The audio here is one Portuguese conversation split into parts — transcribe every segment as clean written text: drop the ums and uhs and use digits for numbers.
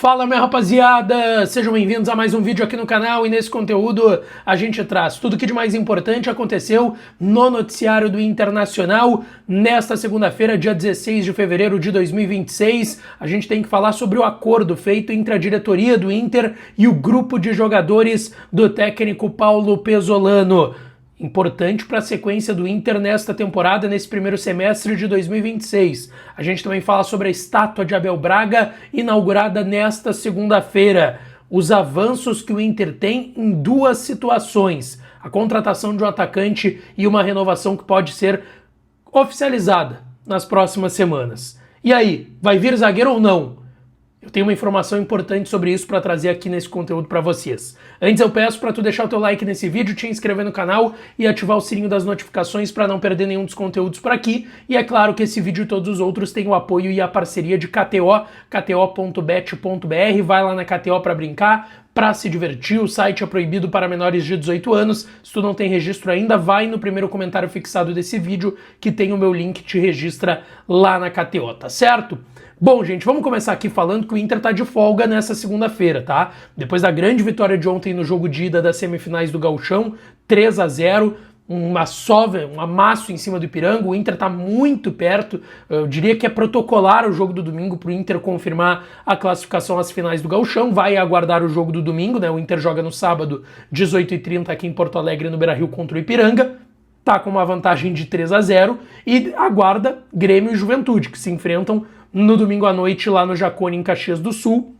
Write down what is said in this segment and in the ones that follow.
Fala, minha rapaziada! Sejam bem-vindos a mais um vídeo aqui no canal, e nesse conteúdo a gente traz tudo o que de mais importante aconteceu no noticiário do Internacional nesta segunda-feira, dia 16 de fevereiro de 2026. A gente tem que falar sobre o acordo feito entre a diretoria do Inter e o grupo de jogadores do técnico Paulo Pezzolano. Importante para a sequência do Inter nesta temporada, nesse primeiro semestre de 2026. A gente também fala sobre a estátua de Abel Braga, inaugurada nesta segunda-feira. Os avanços que o Inter tem em duas situações. A contratação de um atacante e uma renovação que pode ser oficializada nas próximas semanas. E aí, vai vir zagueiro ou não? Eu tenho uma informação importante sobre isso para trazer aqui nesse conteúdo para vocês. Antes eu peço para tu deixar o teu like nesse vídeo, te inscrever no canal e ativar o sininho das notificações para não perder nenhum dos conteúdos por aqui. E é claro que esse vídeo e todos os outros têm o apoio e a parceria de KTO, kto.bet.br. Vai lá na KTO para brincar, para se divertir. O site é proibido para menores de 18 anos. Se tu não tem registro ainda, vai no primeiro comentário fixado desse vídeo que tem o meu link, te registra lá na KTO, tá certo? Bom, gente, vamos começar aqui falando que o Inter tá de folga nessa segunda-feira, tá? Depois da grande vitória de ontem no jogo de ida das semifinais do Gauchão, 3-0, um amasso em cima do Ipiranga. O Inter tá muito perto, eu diria que é protocolar o jogo do domingo pro Inter confirmar a classificação às finais do Gauchão. Vai aguardar o jogo do domingo, né? O Inter joga no sábado, 18h30, aqui em Porto Alegre, no Beira-Rio, contra o Ipiranga. Tá com uma vantagem de 3-0 e aguarda Grêmio e Juventude, que se enfrentam no domingo à noite lá no Jacone, em Caxias do Sul.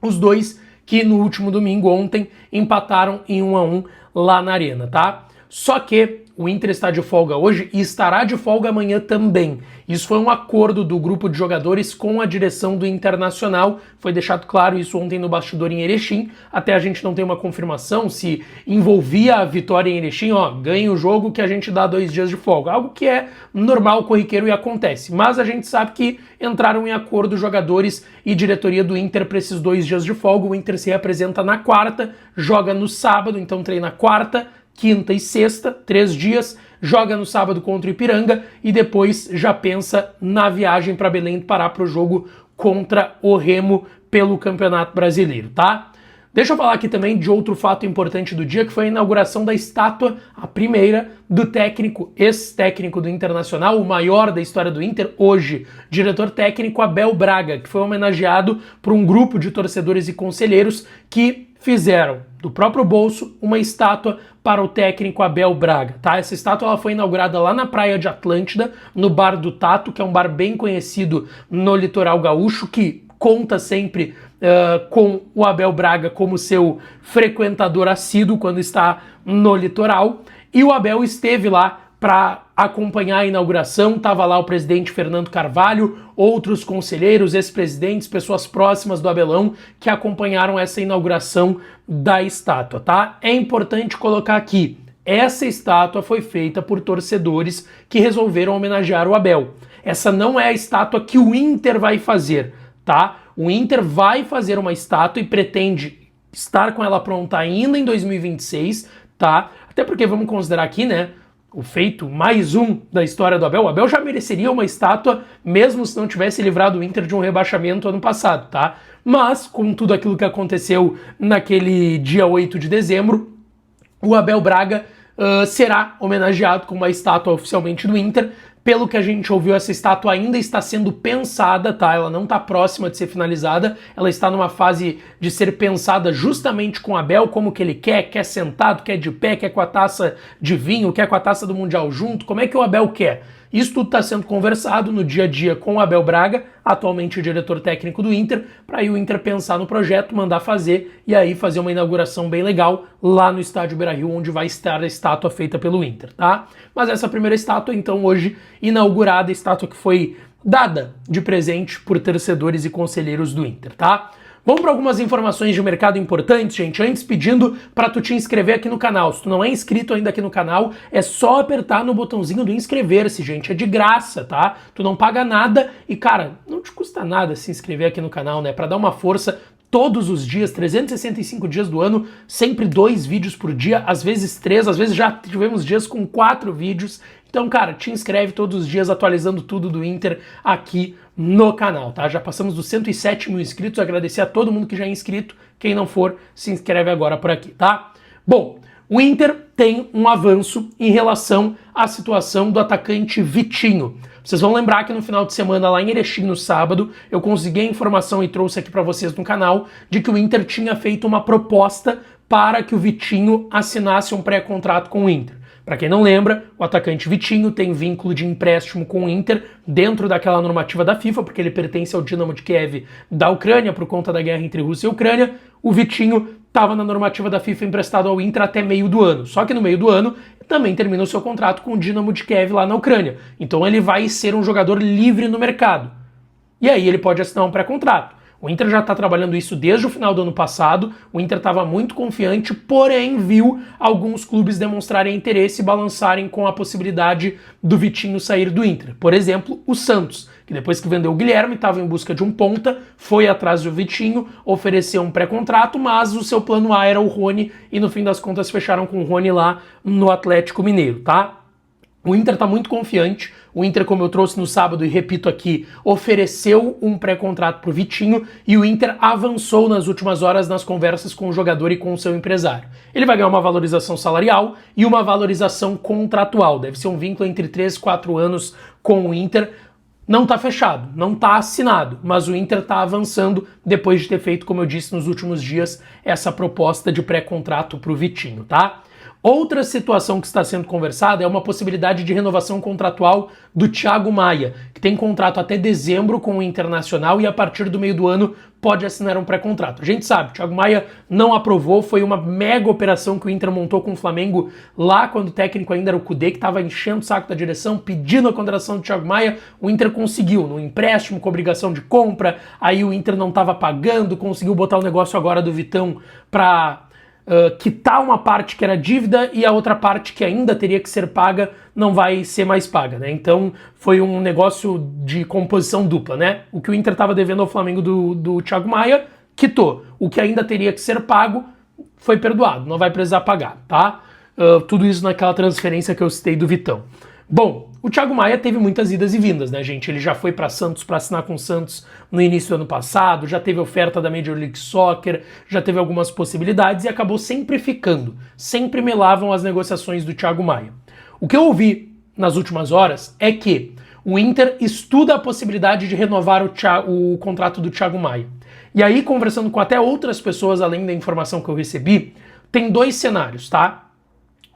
Os dois que no último domingo, ontem, empataram em 1-1 lá na Arena, tá? Só que o Inter está de folga hoje e estará de folga amanhã também. Isso foi um acordo do grupo de jogadores com a direção do Internacional. Foi deixado claro isso ontem no bastidor em Erechim. Até a gente não tem uma confirmação se envolvia a vitória em Erechim. Ó, ganha o jogo que a gente dá 2 dias de folga. Algo que é normal, corriqueiro e acontece. Mas a gente sabe que entraram em acordo jogadores e diretoria do Inter para esses 2 dias de folga. O Inter se representa na quarta, joga no sábado, então treina quarta, quinta e sexta, 3 dias, joga no sábado contra o Ipiranga e depois já pensa na viagem para Belém do Pará para o jogo contra o Remo pelo Campeonato Brasileiro, tá? Deixa eu falar aqui também de outro fato importante do dia, que foi a inauguração da estátua, a primeira, do técnico, ex-técnico do Internacional, o maior da história do Inter, hoje, diretor técnico Abel Braga, que foi homenageado por um grupo de torcedores e conselheiros que fizeram do próprio bolso uma estátua para o técnico Abel Braga, tá? Essa estátua ela foi inaugurada lá na praia de Atlântida, no Bar do Tato, que é um bar bem conhecido no litoral gaúcho, que conta sempre com o Abel Braga como seu frequentador assíduo quando está no litoral. E o Abel esteve lá para acompanhar a inauguração. Estava lá o presidente Fernando Carvalho, outros conselheiros, ex-presidentes, pessoas próximas do Abelão que acompanharam essa inauguração da estátua, tá? É importante colocar aqui, essa estátua foi feita por torcedores que resolveram homenagear o Abel. Essa não é a estátua que o Inter vai fazer, tá? O Inter vai fazer uma estátua e pretende estar com ela pronta ainda em 2026, tá? Até porque vamos considerar aqui, né, o feito mais um da história do Abel. O Abel já mereceria uma estátua, mesmo se não tivesse livrado o Inter de um rebaixamento ano passado, tá? Mas, com tudo aquilo que aconteceu naquele dia 8 de dezembro, o Abel Braga será homenageado com uma estátua oficialmente do Inter. Pelo que a gente ouviu, essa estátua ainda está sendo pensada, tá? Ela não está próxima de ser finalizada, ela está numa fase de ser pensada justamente com o Abel, como que ele quer sentado, quer de pé, quer com a taça de vinho, quer com a taça do Mundial junto, como é que o Abel quer? Isso tudo está sendo conversado no dia a dia com o Abel Braga, atualmente o diretor técnico do Inter, para aí o Inter pensar no projeto, mandar fazer e aí fazer uma inauguração bem legal lá no estádio Beira-Rio, onde vai estar a estátua feita pelo Inter, tá? Mas essa primeira estátua, então, hoje inaugurada, estátua que foi dada de presente por torcedores e conselheiros do Inter, tá? Vamos para algumas informações de mercado importantes, gente. Antes, pedindo para tu te inscrever aqui no canal. Se tu não é inscrito ainda aqui no canal, é só apertar no botãozinho do inscrever-se, gente. É de graça, tá? Tu não paga nada e, cara, não te custa nada se inscrever aqui no canal, né? Para dar uma força todos os dias, 365 dias do ano, sempre 2 vídeos por dia, às vezes 3, às vezes já tivemos dias com 4 vídeos. Então, cara, te inscreve todos os dias atualizando tudo do Inter aqui no canal, tá? Já passamos dos 107 mil inscritos, agradecer a todo mundo que já é inscrito. Quem não for, se inscreve agora por aqui, tá? Bom, o Inter tem um avanço em relação à situação do atacante Vitinho. Vocês vão lembrar que no final de semana, lá em Erechim, no sábado, eu consegui a informação e trouxe aqui para vocês no canal de que o Inter tinha feito uma proposta para que o Vitinho assinasse um pré-contrato com o Inter. Para quem não lembra, o atacante Vitinho tem vínculo de empréstimo com o Inter dentro daquela normativa da FIFA, porque ele pertence ao Dinamo de Kiev da Ucrânia por conta da guerra entre Rússia e Ucrânia. O Vitinho estava na normativa da FIFA emprestado ao Inter até meio do ano. Só que no meio do ano também termina o seu contrato com o Dinamo de Kiev lá na Ucrânia. Então ele vai ser um jogador livre no mercado. E aí ele pode assinar um pré-contrato. O Inter já está trabalhando isso desde o final do ano passado, o Inter estava muito confiante, porém viu alguns clubes demonstrarem interesse e balançarem com a possibilidade do Vitinho sair do Inter. Por exemplo, o Santos, que depois que vendeu o Guilherme, estava em busca de um ponta, foi atrás do Vitinho, ofereceu um pré-contrato, mas o seu plano A era o Rony, e no fim das contas fecharam com o Rony lá no Atlético Mineiro, tá? O Inter está muito confiante, o Inter, como eu trouxe no sábado e repito aqui, ofereceu um pré-contrato para o Vitinho e o Inter avançou nas últimas horas nas conversas com o jogador e com o seu empresário. Ele vai ganhar uma valorização salarial e uma valorização contratual, deve ser um vínculo entre 3 e 4 anos com o Inter. Não está fechado, não está assinado, mas o Inter está avançando depois de ter feito, como eu disse nos últimos dias, essa proposta de pré-contrato para o Vitinho, tá? Outra situação que está sendo conversada é uma possibilidade de renovação contratual do Thiago Maia, que tem contrato até dezembro com o Internacional e a partir do meio do ano pode assinar um pré-contrato. A gente sabe, o Thiago Maia não aprovou, foi uma mega operação que o Inter montou com o Flamengo lá quando o técnico ainda era o Cudê, que estava enchendo o saco da direção, pedindo a contratação do Thiago Maia. O Inter conseguiu, no empréstimo com obrigação de compra, aí o Inter não estava pagando, conseguiu botar o negócio agora do Vitão para quitar uma parte que era dívida e a outra parte que ainda teria que ser paga não vai ser mais paga, né? Então foi um negócio de composição dupla, né? O que o Inter estava devendo ao Flamengo do Thiago Maia, quitou. O que ainda teria que ser pago foi perdoado, não vai precisar pagar, tá? Tudo isso naquela transferência que eu citei do Vitão. Bom, o Thiago Maia teve muitas idas e vindas, né, gente? Ele já foi para Santos para assinar com o Santos no início do ano passado, já teve oferta da Major League Soccer, já teve algumas possibilidades e acabou sempre ficando. Sempre melavam as negociações do Thiago Maia. O que eu ouvi nas últimas horas é que o Inter estuda a possibilidade de renovar o contrato do Thiago Maia. E aí, conversando com até outras pessoas, além da informação que eu recebi, tem 2 cenários, tá?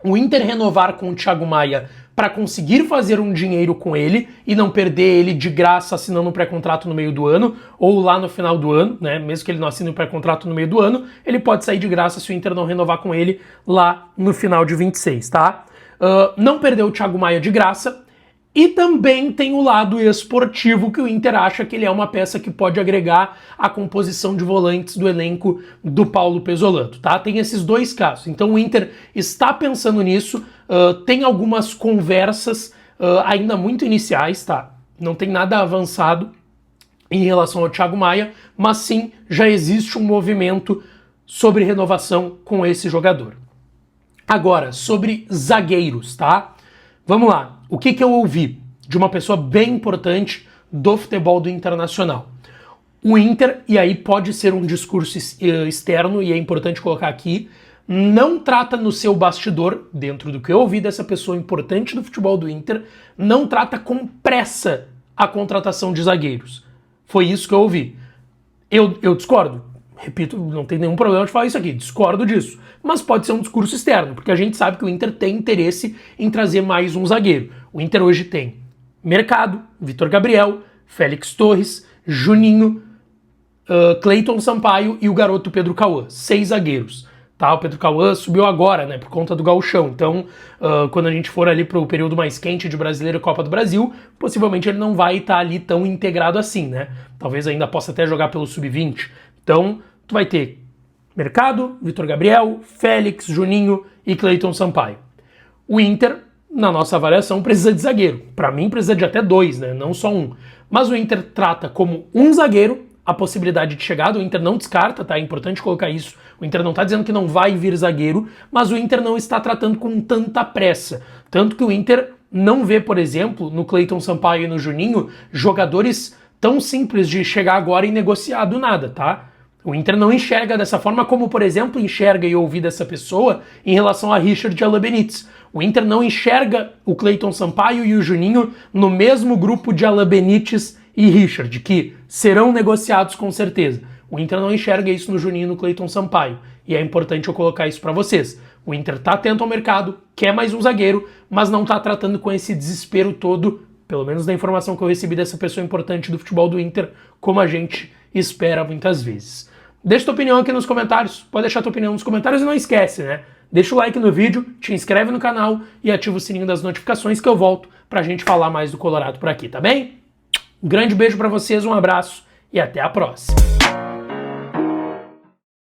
O Inter renovar com o Thiago Maia para conseguir fazer um dinheiro com ele e não perder ele de graça assinando um pré-contrato no meio do ano ou lá no final do ano, né? Mesmo que ele não assine um pré-contrato no meio do ano, ele pode sair de graça se o Inter não renovar com ele lá no final de 26, tá? Não perder o Thiago Maia de graça. E também tem o lado esportivo, que o Inter acha que ele é uma peça que pode agregar a composição de volantes do elenco do Paulo Pezzolano, tá? Tem esses 2 casos. Então o Inter está pensando nisso, tem algumas conversas ainda muito iniciais, tá? Não tem nada avançado em relação ao Thiago Maia, mas sim, já existe um movimento sobre renovação com esse jogador. Agora, sobre zagueiros, tá? Vamos lá. O que eu ouvi de uma pessoa bem importante do futebol do Internacional? O Inter, e aí pode ser um discurso externo, e é importante colocar aqui, não trata no seu bastidor, dentro do que eu ouvi dessa pessoa importante do futebol do Inter, não trata com pressa a contratação de zagueiros. Foi isso que eu ouvi. Eu discordo. Repito, não tem nenhum problema de falar isso aqui, discordo disso. Mas pode ser um discurso externo, porque a gente sabe que o Inter tem interesse em trazer mais um zagueiro. O Inter hoje tem Mercado, Vitor Gabriel, Félix Torres, Juninho, Cleiton Sampaio e o garoto Pedro Cauã. 6 zagueiros. Tá? O Pedro Cauã subiu agora, né, por conta do Gauchão. Então, quando a gente for ali para o período mais quente de Brasileiro e Copa do Brasil, possivelmente ele não vai estar ali tão integrado assim, né? Talvez ainda possa até jogar pelo Sub-20. Então, tu vai ter Mercado, Vitor Gabriel, Félix, Juninho e Cleiton Sampaio. O Inter, na nossa avaliação, precisa de zagueiro. Para mim, precisa de até 2, né? Não só um. Mas o Inter trata como um zagueiro a possibilidade de chegada. O Inter não descarta, tá? É importante colocar isso. O Inter não está dizendo que não vai vir zagueiro, mas o Inter não está tratando com tanta pressa. Tanto que o Inter não vê, por exemplo, no Cleiton Sampaio e no Juninho, jogadores tão simples de chegar agora e negociar do nada, tá? O Inter não enxerga dessa forma como, por exemplo, enxerga e ouvi dessa pessoa em relação a Richard e Alan Benítez. O Inter não enxerga o Cleiton Sampaio e o Juninho no mesmo grupo de Alan Benítez e Richard, que serão negociados com certeza. O Inter não enxerga isso no Juninho e no Cleiton Sampaio. E é importante eu colocar isso para vocês. O Inter tá atento ao mercado, quer mais um zagueiro, mas não tá tratando com esse desespero todo, pelo menos da informação que eu recebi dessa pessoa importante do futebol do Inter, como a gente espera muitas vezes. Deixa tua opinião aqui nos comentários, pode deixar tua opinião nos comentários e não esquece, né? Deixa o like no vídeo, te inscreve no canal e ativa o sininho das notificações que eu volto pra gente falar mais do Colorado por aqui, tá bem? Um grande beijo pra vocês, um abraço e até a próxima.